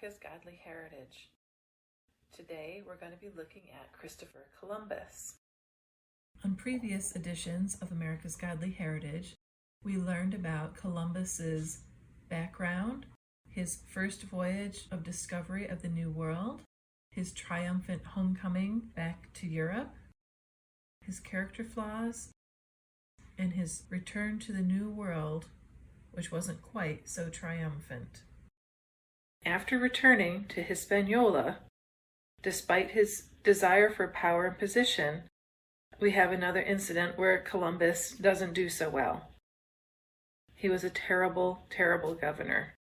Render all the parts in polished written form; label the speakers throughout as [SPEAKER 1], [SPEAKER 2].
[SPEAKER 1] America's Godly Heritage. Today we're going to be looking at Christopher Columbus. On previous editions of America's Godly Heritage, we learned about Columbus's background, his first voyage of discovery of the New World, his triumphant homecoming back to Europe, his character flaws, and his return to the New World, which wasn't quite so triumphant. After returning to Hispaniola, despite his desire for power and position, we have another incident where Columbus doesn't do so well. He was a terrible, terrible governor.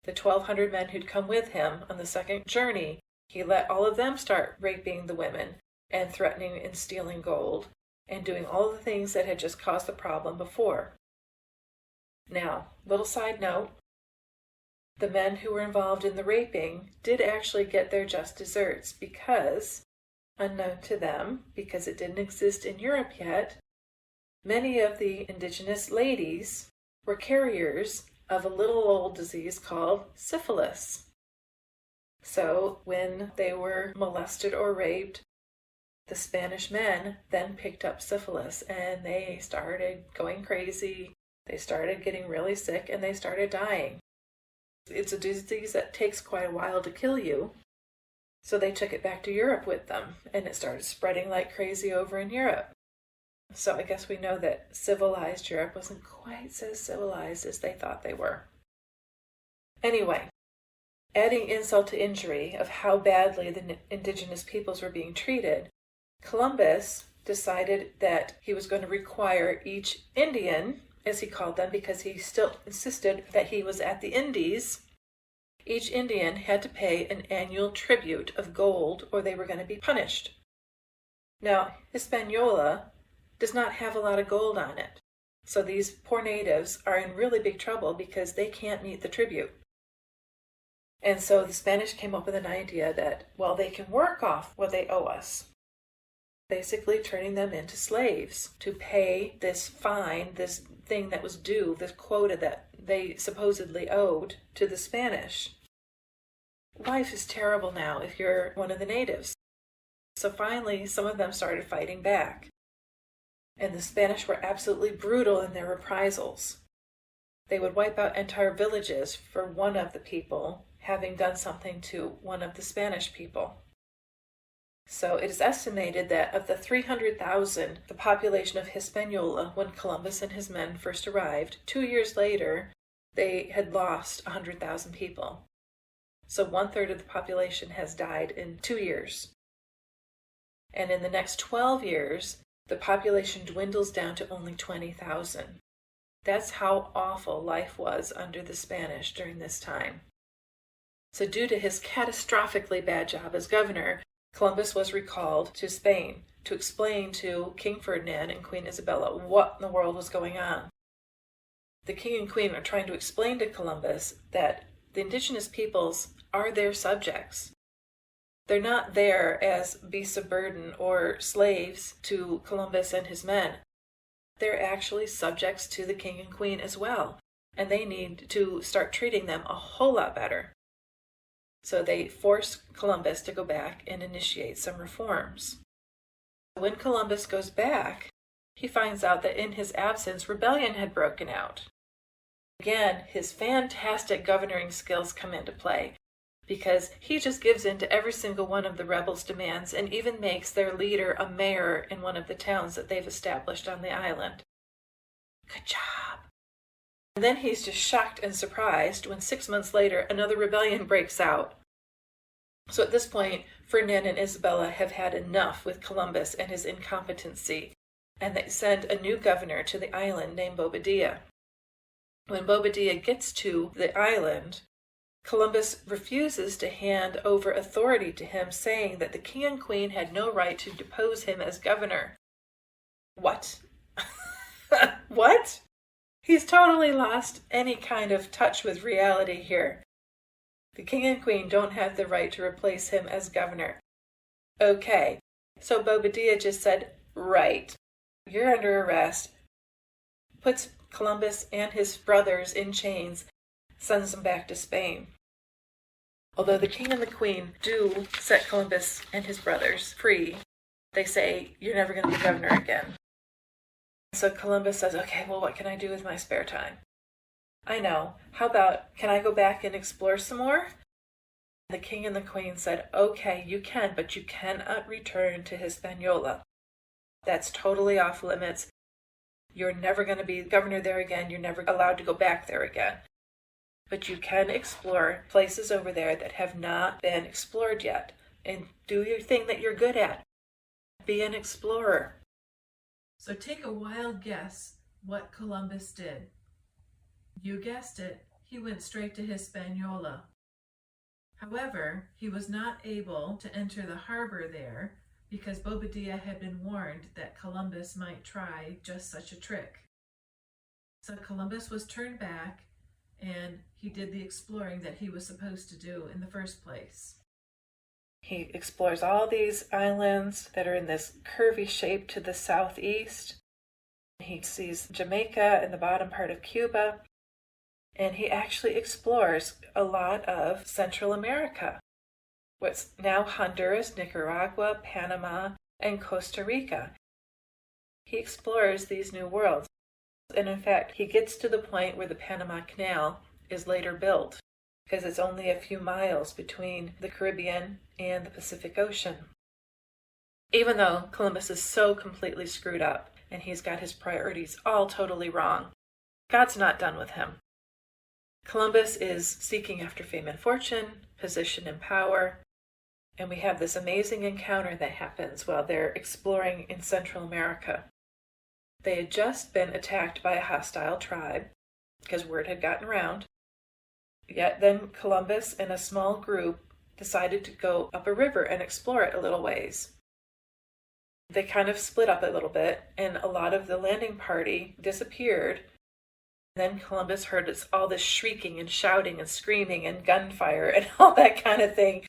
[SPEAKER 1] The 1,200 men who'd come with him on the second journey, he let all of them start raping the women and threatening and stealing gold and doing all the things that had just caused the problem before. Now, little side note, the men who were involved in the raping did actually get their just desserts because, unknown to them, because it didn't exist in Europe yet, many of the indigenous ladies were carriers of a little old disease called syphilis. So when they were molested or raped, the Spanish men then picked up syphilis and they started going crazy. They started getting really sick and they started dying. It's a disease that takes quite a while to kill you. So they took it back to Europe with them and it started spreading like crazy over in Europe. So I guess we know that civilized Europe wasn't quite so civilized as they thought they were. Anyway, adding insult to injury of how badly the indigenous peoples were being treated, Columbus decided that he was going to require each Indian, as he called them, because he still insisted that he was at the Indies, each Indian had to pay an annual tribute of gold or they were going to be punished. Now, Hispaniola does not have a lot of gold on it, so these poor natives are in really big trouble because they can't meet the tribute. And so the Spanish came up with an idea that, well, they can work off what they owe us, basically turning them into slaves to pay this fine, this thing that was due, this quota that they supposedly owed to the Spanish. Life is terrible now if you're one of the natives. So finally, some of them started fighting back. And the Spanish were absolutely brutal in their reprisals. They would wipe out entire villages for one of the people having done something to one of the Spanish people. So it is estimated that of the 300,000, the population of Hispaniola, when Columbus and his men first arrived, 2 years later, they had lost 100,000 people. So 1/3 of the population has died in 2 years. And in the next 12 years, the population dwindles down to only 20,000. That's how awful life was under the Spanish during this time. So due to his catastrophically bad job as governor, Columbus was recalled to Spain to explain to King Ferdinand and Queen Isabella what in the world was going on. The king and queen are trying to explain to Columbus that the indigenous peoples are their subjects. They're not there as beasts of burden or slaves to Columbus and his men. They're actually subjects to the king and queen as well, and they need to start treating them a whole lot better. So they force Columbus to go back and initiate some reforms. When Columbus goes back, he finds out that in his absence, rebellion had broken out. Again, his fantastic governing skills come into play because he just gives in to every single one of the rebels' demands and even makes their leader a mayor in one of the towns that they've established on the island. Good job. And then he's just shocked and surprised when 6 months later another rebellion breaks out. So at this point, Ferdinand and Isabella have had enough with Columbus and his incompetency, and they send a new governor to the island named Bobadilla. When Bobadilla gets to the island, Columbus refuses to hand over authority to him, saying that the king and queen had no right to depose him as governor. What? What? He's totally lost any kind of touch with reality here. The king and queen don't have the right to replace him as governor. Okay, so Bobadilla just said, right, you're under arrest, puts Columbus and his brothers in chains, sends them back to Spain. Although the king and the queen do set Columbus and his brothers free, they say, "You're never going to be governor again." So Columbus says, "Okay, well, what can I do with my spare time? I know. How about, can I go back and explore some more?" The king and the queen said, "Okay, you can, but you cannot return to Hispaniola. That's totally off limits. You're never going to be governor there again. You're never allowed to go back there again. But you can explore places over there that have not been explored yet. And do your thing that you're good at. Be an explorer." So take a wild guess what Columbus did. You guessed it, he went straight to Hispaniola. However, he was not able to enter the harbor there because Bobadilla had been warned that Columbus might try just such a trick. So Columbus was turned back, and he did the exploring that he was supposed to do in the first place. He explores all these islands that are in this curvy shape to the southeast. He sees Jamaica and the bottom part of Cuba, and he actually explores a lot of Central America, what's now Honduras, Nicaragua, Panama, and Costa Rica. He explores these new worlds, and in fact, he gets to the point where the Panama Canal is later built, because it's only a few miles between the Caribbean and the Pacific Ocean. Even though Columbus is so completely screwed up, and he's got his priorities all totally wrong, God's not done with him. Columbus is seeking after fame and fortune, position and power, and we have this amazing encounter that happens while they're exploring in Central America. They had just been attacked by a hostile tribe, because word had gotten around. Yet then Columbus and a small group decided to go up a river and explore it a little ways. They kind of split up a little bit, and a lot of the landing party disappeared. Then Columbus heard all this shrieking and shouting and screaming and gunfire and all that kind of thing.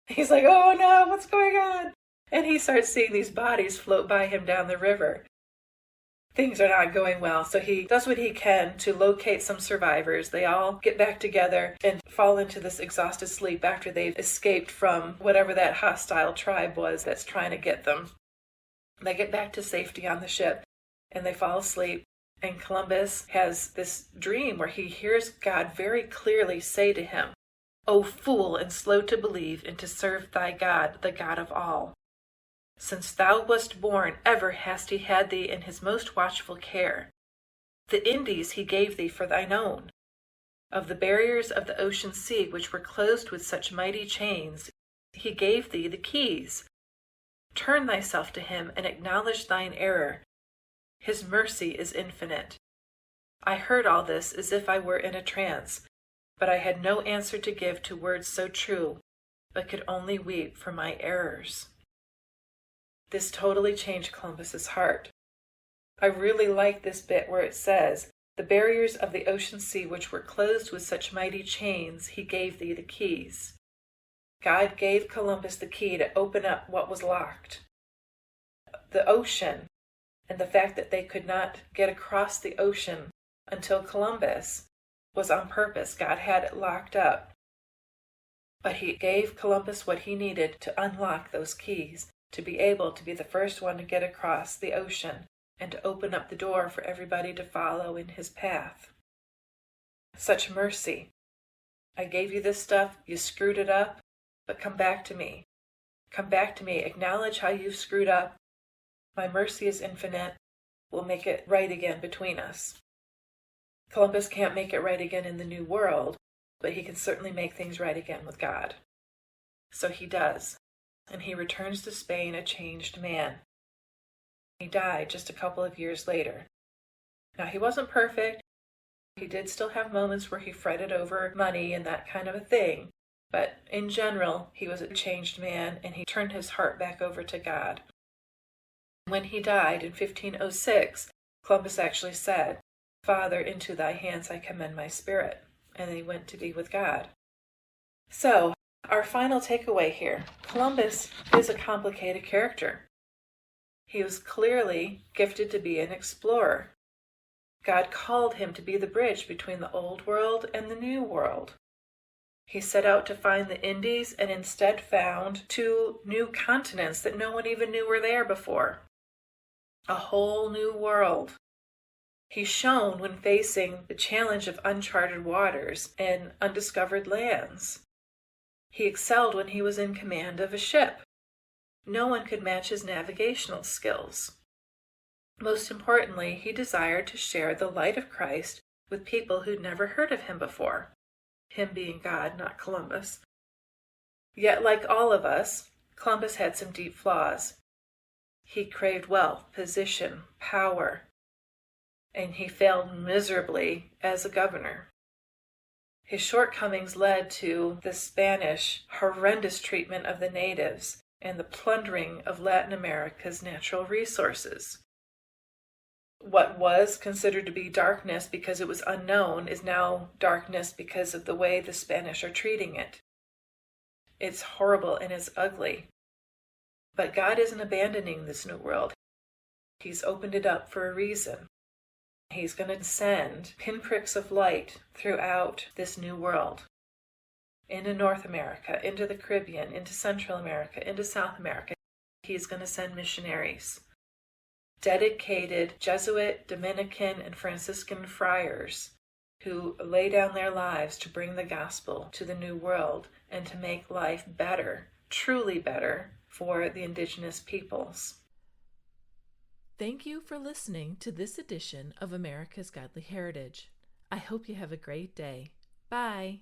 [SPEAKER 1] He's like, "Oh no, what's going on?" And he starts seeing these bodies float by him down the river. Things are not going well, so he does what he can to locate some survivors. They all get back together and fall into this exhausted sleep after they've escaped from whatever that hostile tribe was that's trying to get them. They get back to safety on the ship, and they fall asleep. And Columbus has this dream where he hears God very clearly say to him, "O fool, and slow to believe and to serve thy God, the God of all. Since thou wast born, ever has he had thee in his most watchful care. The Indies he gave thee for thine own. Of the barriers of the ocean sea, which were closed with such mighty chains, he gave thee the keys. Turn thyself to him and acknowledge thine error. His mercy is infinite." I heard all this as if I were in a trance, but I had no answer to give to words so true, but could only weep for my errors. This totally changed Columbus's heart. I really like this bit where it says, "The barriers of the ocean sea which were closed with such mighty chains, he gave thee the keys." God gave Columbus the key to open up what was locked. The ocean, and the fact that they could not get across the ocean until Columbus was on purpose. God had it locked up. But he gave Columbus what he needed to unlock those keys, to be able to be the first one to get across the ocean and to open up the door for everybody to follow in his path. Such mercy. I gave you this stuff, you screwed it up, but come back to me. Come back to me. Acknowledge how you've screwed up. My mercy is infinite. We'll make it right again between us. Columbus can't make it right again in the New World, but he can certainly make things right again with God. So he does, and he returns to Spain a changed man. He died just a couple of years later. Now, he wasn't perfect. He did still have moments where he fretted over money and that kind of a thing, but in general, he was a changed man, and he turned his heart back over to God. When he died in 1506, Columbus actually said, "Father, into thy hands I commend my spirit," and then he went to be with God. So, our final takeaway here, Columbus is a complicated character. He was clearly gifted to be an explorer. God called him to be the bridge between the old world and the new world. He set out to find the Indies and instead found 2 new continents that no one even knew were there before. A whole new world. He shone when facing the challenge of uncharted waters and undiscovered lands. He excelled when he was in command of a ship. No one could match his navigational skills. Most importantly, he desired to share the light of Christ with people who'd never heard of him before. Him being God, not Columbus. Yet, like all of us, Columbus had some deep flaws. He craved wealth, position, power, and he failed miserably as a governor. His shortcomings led to the Spanish horrendous treatment of the natives and the plundering of Latin America's natural resources. What was considered to be darkness because it was unknown is now darkness because of the way the Spanish are treating it. It's horrible and it's ugly. But God isn't abandoning this new world. He's opened it up for a reason. He's going to send pinpricks of light throughout this new world. Into North America, into the Caribbean, into Central America, into South America. He's going to send missionaries. Dedicated Jesuit, Dominican, and Franciscan friars who lay down their lives to bring the gospel to the new world and to make life better, truly better, for the indigenous peoples.
[SPEAKER 2] Thank you for listening to this edition of America's Godly Heritage. I hope you have a great day. Bye.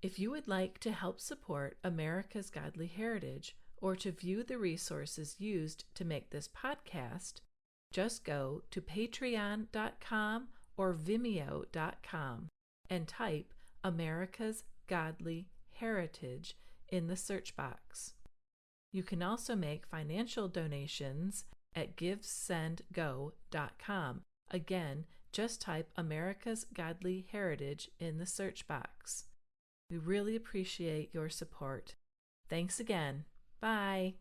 [SPEAKER 2] If you would like to help support America's Godly Heritage, or to view the resources used to make this podcast, just go to patreon.com or vimeo.com and type America's Godly Heritage in the search box. You can also make financial donations at givesendgo.com. Again, just type America's Godly Heritage in the search box. We really appreciate your support. Thanks again. Bye.